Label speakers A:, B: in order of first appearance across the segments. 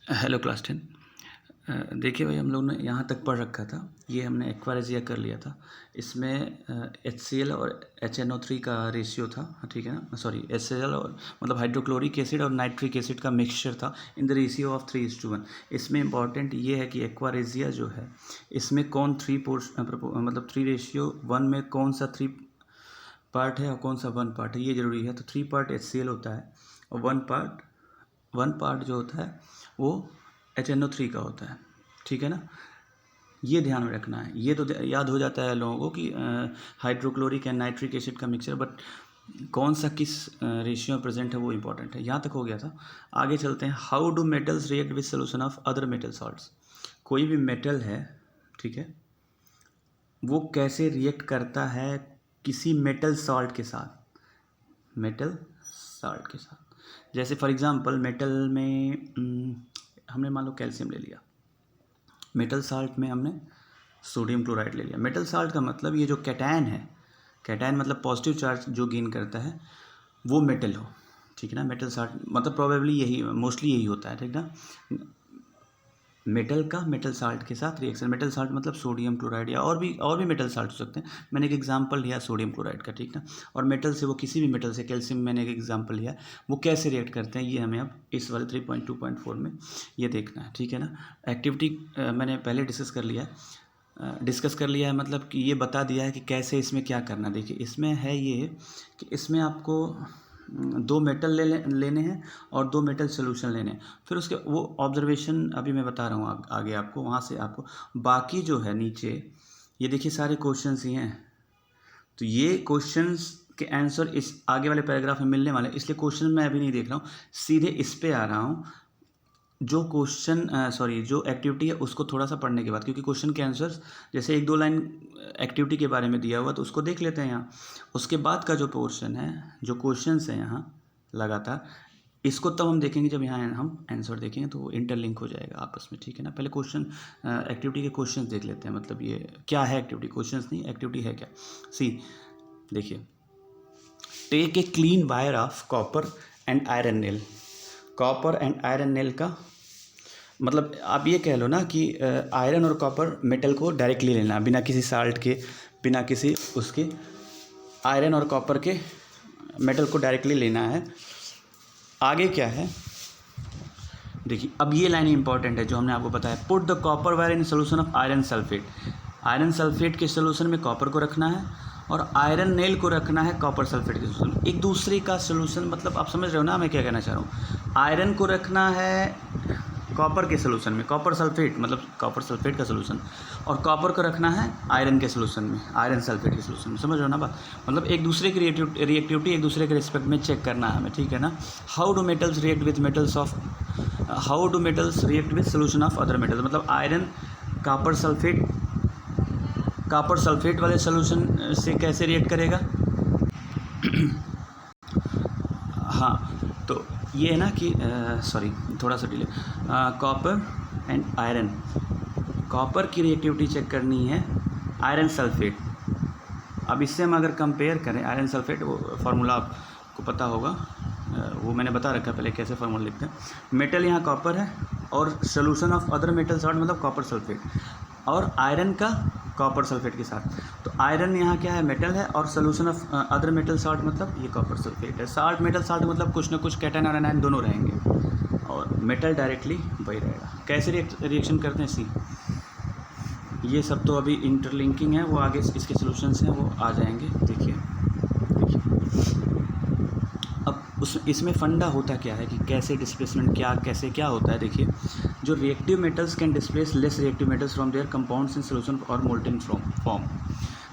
A: Hello class 10। देखिए भाई, हम लोग ने यहाँ तक पढ़ रखा था। ये हमने एक्वारेजिया कर लिया था। इसमें HCl और HNO3 का रेशियो था, ठीक है ना। सॉरी, HCl और मतलब हाइड्रोक्लोरिक एसिड और नाइट्रिक एसिड का मिक्सचर था इन द रेशियो ऑफ 3:1। इसमें इंपॉर्टेंट ये है कि एक्वारेजिया जो है इसमें कौन मतलब 3:1 में कौन सा 3 पार्ट है और कौन सा 1 पार्ट है, ये ज़रूरी है। तो 3 पार्ट HCl होता है और 1 पार्ट जो होता है वो HNO3 का होता है, ठीक है ना। ये ध्यान में रखना है। ये तो याद हो जाता है लोगों को कि हाइड्रोक्लोरिक एंड नाइट्रिक एसिड का मिक्सचर, बट कौन सा किस रेशियो में प्रेजेंट है वो इंपॉर्टेंट है। यहाँ तक हो गया था। आगे चलते हैं। How do metals react with solution of other metal salts. कोई भी मेटल है, ठीक है, वो कैसे रिएक्ट करता है किसी मेटल सॉल्ट के साथ, मेटल सॉल्ट के साथ। जैसे फॉर एग्जांपल मेटल में हमने मान लो कैल्शियम ले लिया, मेटल साल्ट में हमने सोडियम क्लोराइड ले लिया। मेटल साल्ट का मतलब ये जो कैटायन है, कैटायन मतलब पॉजिटिव चार्ज जो गेन करता है वो मेटल हो, ठीक है ना। मेटल साल्ट मतलब प्रोबेबली यही, मोस्टली यही होता है, ठीक ना। मेटल का मेटल साल्ट के साथ रिएक्शन, मेटल साल्ट मतलब सोडियम क्लोराइड या और भी मेटल साल्ट हो सकते हैं। मैंने एक एग्जांपल लिया सोडियम क्लोराइड का, ठीक ना। और मेटल से वो किसी भी मेटल से, कैल्शियम मैंने एक एग्जांपल लिया, वो कैसे रिएक्ट करते हैं ये हमें अब इस वाले 3.2.4 में ये देखना है, ठीक है ना। एक्टिविटी मैंने पहले डिस्कस कर लिया है, मतलब कि ये बता दिया है कि कैसे इसमें क्या करना। देखिए इसमें है ये कि इसमें आपको 2 मेटल लेने हैं और 2 मेटल सोल्यूशन लेने हैं। फिर उसके वो ऑब्जर्वेशन अभी मैं बता रहा हूँ आगे आपको, वहाँ से आपको बाकी जो है नीचे ये देखिए सारे क्वेश्चंस ही हैं। तो ये क्वेश्चंस के आंसर इस आगे वाले पैराग्राफ में मिलने वाले, इसलिए क्वेश्चन मैं अभी नहीं देख रहा हूँ, सीधे इस पे आ रहा हूँ। जो जो एक्टिविटी है उसको थोड़ा सा पढ़ने के बाद, क्योंकि क्वेश्चन के आंसर्स जैसे 1-2 लाइन एक्टिविटी के बारे में दिया हुआ तो उसको देख लेते हैं यहाँ। उसके बाद का जो पोर्शन है, जो क्वेश्चंस हैं यहाँ लगातार, इसको तब हम देखेंगे जब यहाँ हम आंसर देखेंगे, तो वो इंटरलिंक हो जाएगा आपस में, ठीक है ना। पहले एक्टिविटी के क्वेश्चन देख लेते हैं, मतलब ये क्या है एक्टिविटी, क्वेश्चन नहीं, एक्टिविटी है क्या। सी देखिए, take a clean wire of copper and iron nail. Copper and iron nail का मतलब आप ये कह लो ना कि आयरन और कॉपर मेटल को डायरेक्टली लेना, बिना किसी साल्ट के, बिना किसी उसके, आयरन और कॉपर के मेटल को डायरेक्टली लेना है। आगे क्या है देखिए, अब ये लाइन इंपॉर्टेंट है जो हमने आपको बताया। Put the copper wire in solution of iron sulphate. Iron sulphate के सोल्यूशन में कॉपर को रखना है और आयरन नेल को रखना है कॉपर सल्फेट के सोल्यूशन में। एक दूसरे का सोल्यूशन, मतलब आप समझ रहे हो ना मैं क्या कहना चाह रहा हूँ। आयरन को रखना है कॉपर के सोल्यूशन में, कॉपर सल्फेट मतलब कॉपर सल्फेट का सोल्यूशन, और कॉपर को रखना है आयरन के सोल्यूशन में, आयरन सल्फेट के सोल्यूशन में। समझ रहे हो ना बात, मतलब एक दूसरे की रिएक्टिविटी एक दूसरे के रिस्पेक्ट में चेक करना है हमें, ठीक है ना। How do metals react with solution of other metals, मतलब आयरन कॉपर सल्फेट वाले सोल्यूशन से कैसे रिएक्ट करेगा। हाँ, तो ये है ना कि सॉरी थोड़ा सा delay, copper and iron, copper की रिएक्टिविटी चेक करनी है आयरन सल्फेट। अब इससे हम अगर कंपेयर करें आयरन सल्फेट, वो फार्मूला आपको पता होगा, वो मैंने बता रखा है पहले कैसे फार्मूला लिखते हैं। मेटल यहाँ कॉपर है और solution of other metal salt मतलब कॉपर सल्फेट, और आयरन का कॉपर सल्फेट के साथ। तो आयरन यहाँ क्या है, मेटल है, और solution of other metal salt मतलब ये कॉपर सल्फेट है। साल्ट मेटल साल्ट मतलब कुछ ना कुछ कैटायन और एनायन दोनों रहेंगे, और मेटल डायरेक्टली वही रहेगा। कैसे रिएक्शन करते हैं, सी ये सब तो अभी इंटरलिंकिंग है, वो आगे इसके सोल्यूशंस हैं वो आ जाएंगे। देखिए अब इसमें फंडा होता क्या है कि कैसे डिस्प्लेसमेंट क्या होता है। देखिए, जो reactive metals can displace less reactive metals from there compounds in solution और मोल्टेन फॉर्म।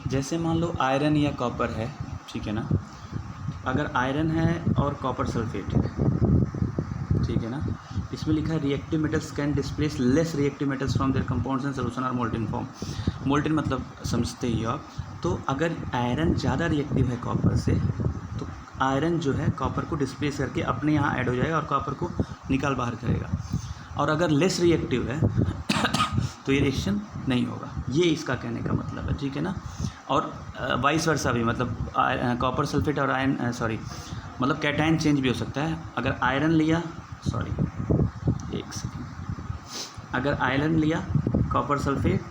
A: जैसे मान लो आयरन या कॉपर है, ठीक है ना। अगर आयरन है और कॉपर सल्फेट है, ठीक है ना, इसमें लिखा है reactive metals can displace less reactive metals from there compounds in solution और मोल्टेन फॉर्म। मोल्टेन मतलब समझते ही हो आप। तो अगर आयरन ज़्यादा रिएक्टिव है कॉपर से, तो आयरन जो है कॉपर को डिस्प्लेस करके अपने यहाँ ऐड हो जाएगा और कॉपर को निकाल बाहर करेगा। और अगर लेस रिएक्टिव है तो ये रिएक्शन नहीं होगा। ये इसका कहने का मतलब है, ठीक है ना। और वाइस वर्सा भी, मतलब कॉपर सल्फेट और मतलब कैटायन चेंज भी हो सकता है। अगर आयरन लिया, एक सेकेंड, अगर आयरन लिया कॉपर सल्फेट,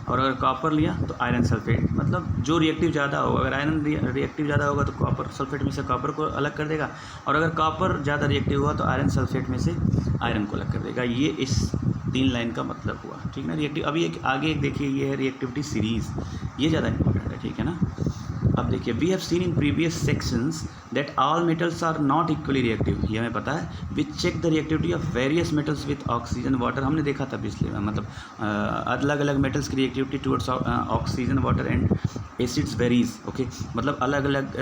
A: और अगर कॉपर लिया तो आयरन सल्फेट, मतलब जो रिएक्टिव ज़्यादा होगा, अगर आयरन रिएक्टिव ज़्यादा होगा तो कॉपर सल्फेट में से कॉपर को अलग कर देगा, और अगर कॉपर ज़्यादा रिएक्टिव हुआ तो आयरन सल्फेट में से आयरन को अलग कर देगा। ये इस 3 लाइन का मतलब हुआ, ठीक ना। रिएक्टिव अभी एक आगे एक देखिए, ये है रिएक्टिविटी सीरीज़, ये ज़्यादा इंपॉर्टेंट है, ठीक है ना। अब देखिए, we have seen in previous sections that all metals are not equally reactive, ये हमें पता है। We check the reactivity of various metals with oxygen water, हमने देखा था पिछले में, मतलब अलग अलग मेटल्स की reactivity towards oxygen water and acids varies, okay. मतलब अलग अलग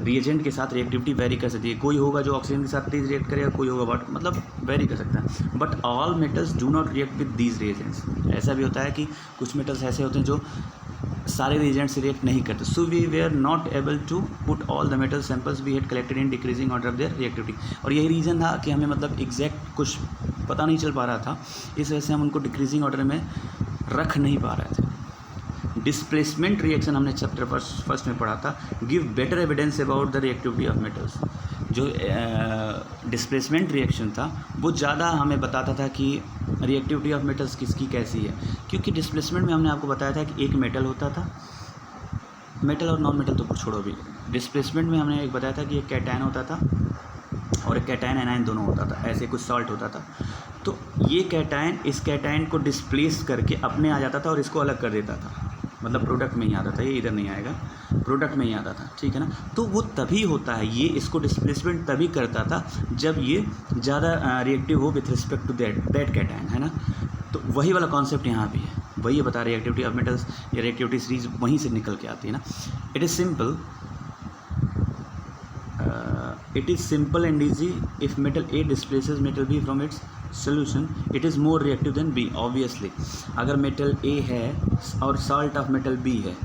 A: रिएजेंट के साथ रिएक्टिविटी वेरी कर सकती है। कोई होगा जो ऑक्सीजन के साथ तेज रिएक्ट करेगा, कोई होगा वाटर, मतलब वेरी कर सकता है। But all metals do not react with these reagents, ऐसा भी होता है कि कुछ मेटल्स ऐसे होते हैं जो सारे रिएजेंट से रिएक्ट नहीं करते। So we were not able to put all the metal samples we had collected in decreasing order of their reactivity, और यही रीज़न था कि हमें मतलब एग्जैक्ट कुछ पता नहीं चल पा रहा था, इस वजह से हम उनको डिक्रीजिंग ऑर्डर में रख नहीं पा रहे थे। डिस्प्लेसमेंट रिएक्शन हमने चैप्टर फर्स्ट में पढ़ा था, give better evidence about the reactivity of metals. जो डिस्प्लेसमेंट रिएक्शन था वो ज़्यादा हमें बताता था कि रिएक्टिविटी ऑफ मेटल्स किसकी कैसी है, क्योंकि डिस्प्लेसमेंट में हमने आपको बताया था कि एक मेटल होता था, मेटल और नॉन मेटल तो छोड़ो भी, डिस्प्लेसमेंट में हमने एक बताया था कि एक कैटायन होता था और एक कैटायन एनायन दोनों होता था, ऐसे कुछ सॉल्ट होता था। तो ये कैटायन इस कैटायन को डिस्प्लेस करके अपने आ जाता था और इसको अलग कर देता था, मतलब प्रोडक्ट में ही आता था, ये इधर नहीं आएगा, प्रोडक्ट में ही आता था, ठीक है ना। तो वो तभी होता है, ये इसको डिस्प्लेसमेंट तभी करता था जब ये ज़्यादा रिएक्टिव हो with respect to that cation, है ना। तो वही वाला कॉन्सेप्ट यहाँ भी है, वही बता रिएक्टिविटी ऑफ मेटल्स या रिएक्टिविटी सीरीज वहीं से निकल के आती है ना। It is simple and easy if metal A displaces metal B from its solution it is more reactive than B. Obviously अगर मेटल ए है और साल्ट ऑफ मेटल बी है,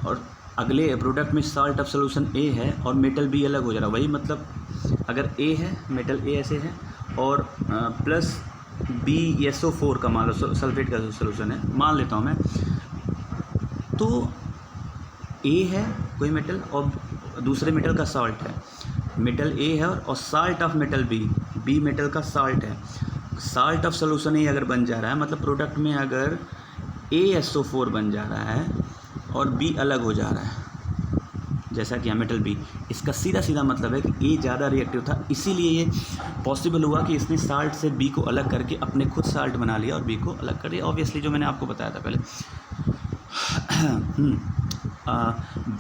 A: और अगले प्रोडक्ट में साल्ट ऑफ सोल्यूशन ए है और metal B अलग हो जा रहा है, वही मतलब अगर ए है, मेटल ए ऐसे है और प्लस बी SO4 का मान लो सल्फेट का सोल्यूशन है, मान लेता हूँ मैं, तो ए है कोई मेटल और दूसरे मेटल का साल्ट है, मेटल ए है और salt of metal B metal का साल्ट है, साल्ट ऑफ सोल्यूशन ए अगर बन जा रहा है, मतलब प्रोडक्ट में अगर ASO4 बन जा रहा है और बी अलग हो जा रहा है, जैसा कि मेटल बी, इसका सीधा सीधा मतलब है कि ए ज़्यादा रिएक्टिव था, इसीलिए ये पॉसिबल हुआ कि इसने साल्ट से बी को अलग करके अपने खुद साल्ट बना लिया और बी को अलग कर दिया। ऑब्वियसली जो मैंने आपको बताया था पहले।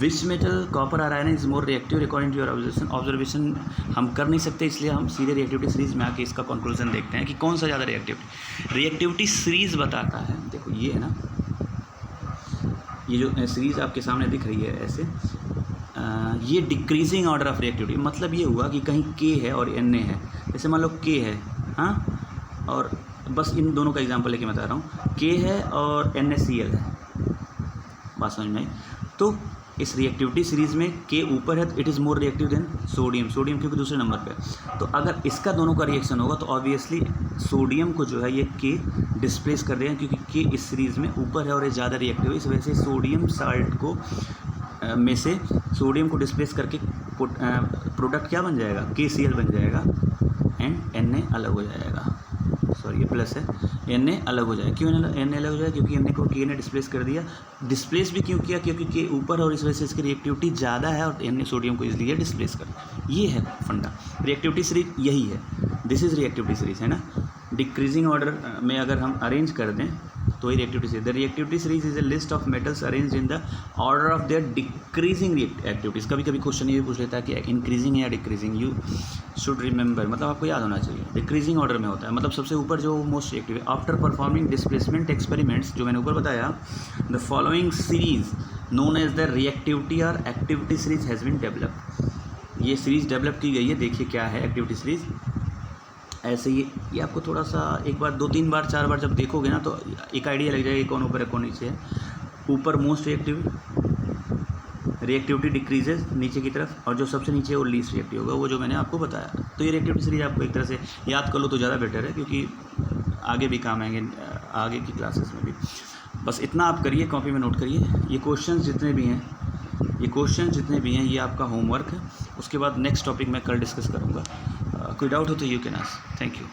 A: विच मेटल कॉपर और iron is more reactive according to your observation हम कर नहीं सकते, इसलिए हम सीधे रिएक्टिविटी सीरीज़ में आके इसका कंक्लूजन देखते हैं कि कौन सा ज़्यादा रिएक्टिविटी सीरीज़ बताता है। देखो ये है ना, ये जो सीरीज़ आपके सामने दिख रही है ऐसे, ये डिक्रीजिंग ऑर्डर ऑफ रिएक्टिविटी, मतलब ये हुआ कि कहीं के है और Na है, जैसे मान लो के है, हाँ, और बस इन दोनों का एग्जांपल लेके मैं बता रहा हूँ, के है और NaCl है, बात समझ में आई। तो इस रिएक्टिविटी सीरीज़ में के ऊपर है, it is more reactive then sodium क्योंकि दूसरे नंबर पे। तो अगर इसका दोनों का रिएक्शन होगा तो ऑब्वियसली सोडियम को जो है ये के डिस्प्लेस कर देगा, क्योंकि के इस सीरीज़ में ऊपर है और ये ज़्यादा रिएक्टिव है, इस वजह से सोडियम साल्ट को में से सोडियम को डिस्प्लेस करके प्रोडक्ट क्या बन जाएगा, KCl बन जाएगा एंड Na अलग हो जाएगा, सॉरी ये प्लस है, Na अलग हो जाएगा। क्यों Na अलग हो जाएगा, क्योंकि Na को के ने डिस्प्लेस कर दिया, डिस्प्लेस भी क्यों किया, क्योंकि के ऊपर और इस वजह से इसकी रिएक्टिविटी ज़्यादा है और Na सोडियम को इसलिए डिस्प्लेस कर। ये है फंडा, रिएक्टिविटी सीरीज यही है, दिस इज़ रिएक्टिविटी सीरीज, है ना। डिक्रीजिंग ऑर्डर में अगर हम अरेंज कर दें तो ये reactivity series, the reactivity series is a list of metals arrange in the order of their decreasing activities. कभी कभी क्वेश्चन ये भी पूछ लेता है कि इंक्रीजिंग है या डिक्रीजिंग, यू शुड रिमेंबर, मतलब आपको याद होना चाहिए डिक्रीजिंग ऑर्डर में होता है, मतलब सबसे ऊपर जो मोस्ट रिएक्टिव है। आफ्टर परफॉर्मिंग डिस्प्लेसमेंट एक्सपेरिमेंट्स, जो मैंने ऊपर बताया, the following series known as the reactivity और activity series has been develop. ये सीरीज डेवलप की गई है, देखिए क्या है एक्टिविटी सीरीज। ऐसे ये आपको थोड़ा सा एक बार 2-3 बार 4 बार जब देखोगे ना तो एक आइडिया लग जाएगा कौन ऊपर है कौन नीचे है। ऊपर मोस्ट रिएक्टिविटी डिक्रीजेज नीचे की तरफ, और जो सबसे नीचे वो लीस्ट रिएक्टिव होगा, वो जो मैंने आपको बताया। तो ये रिएक्टिविटी सीरीज आपको एक तरह से याद कर लो तो ज़्यादा बेटर है, क्योंकि आगे भी काम आएंगे आगे की क्लासेस में भी। बस इतना आप करिए, कॉपी में नोट करिए। ये क्वेश्चन जितने भी हैं ये आपका होमवर्क है। उसके बाद नेक्स्ट टॉपिक मैं कल डिस्कस करूँगा। कोई डाउट हो तो you can ask. Thank you.